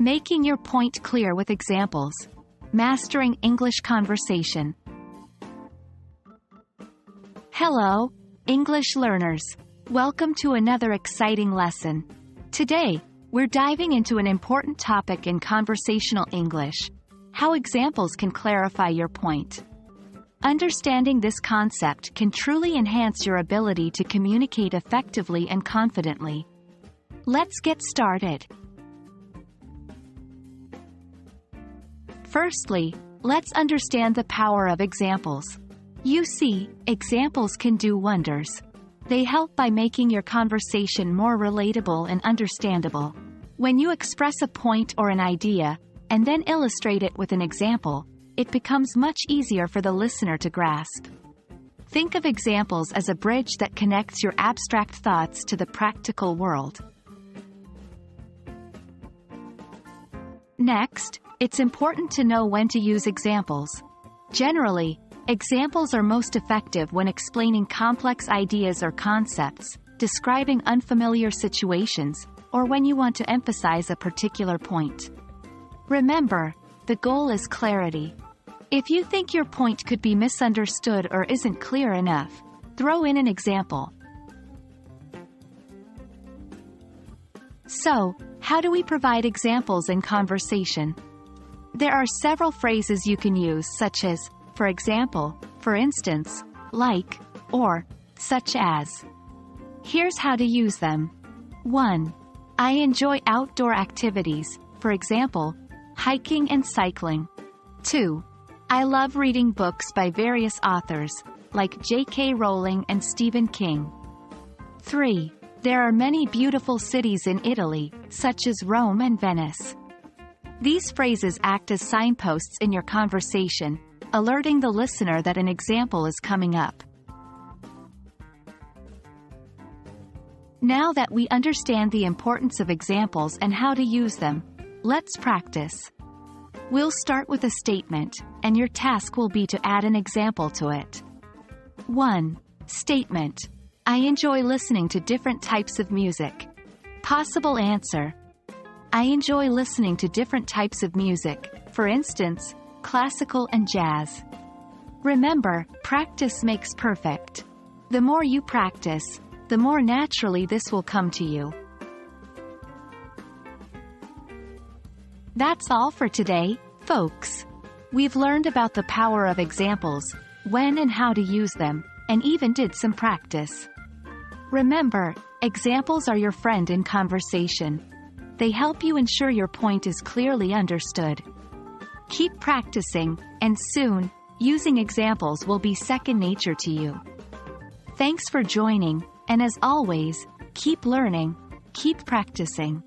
Making your point clear with examples. Mastering English conversation. Hello, English learners. Welcome to another exciting lesson. Today, we're diving into an important topic in conversational English: how examples can clarify your point. Understanding this concept can truly enhance your ability to communicate effectively and confidently. Let's get started. Firstly, let's understand the power of examples. You see, examples can do wonders. They help by making your conversation more relatable and understandable. When you express a point or an idea, and then illustrate it with an example, it becomes much easier for the listener to grasp. Think of examples as a bridge that connects your abstract thoughts to the practical world. Next, it's important to know when to use examples. Generally, examples are most effective when explaining complex ideas or concepts, describing unfamiliar situations, or when you want to emphasize a particular point. Remember, the goal is clarity. If you think your point could be misunderstood or isn't clear enough, throw in an example. So, how do we provide examples in conversation? There are several phrases you can use, such as, for example, for instance, like, or, such as. Here's how to use them. 1. I enjoy outdoor activities, for example, hiking and cycling. 2. I love reading books by various authors, like J.K. Rowling and Stephen King. 3. There are many beautiful cities in Italy, such as Rome and Venice. These phrases act as signposts in your conversation, alerting the listener that an example is coming up. Now that we understand the importance of examples and how to use them, let's practice. We'll start with a statement, and your task will be to add an example to it. 1. Statement. I enjoy listening to different types of music. Possible answer. I enjoy listening to different types of music, for instance, classical and jazz. Remember, practice makes perfect. The more you practice, the more naturally this will come to you. That's all for today, folks. We've learned about the power of examples, when and how to use them, and even did some practice. Remember, examples are your friend in conversation. They help you ensure your point is clearly understood. Keep practicing, and soon, using examples will be second nature to you. Thanks for joining, and as always, keep learning, keep practicing.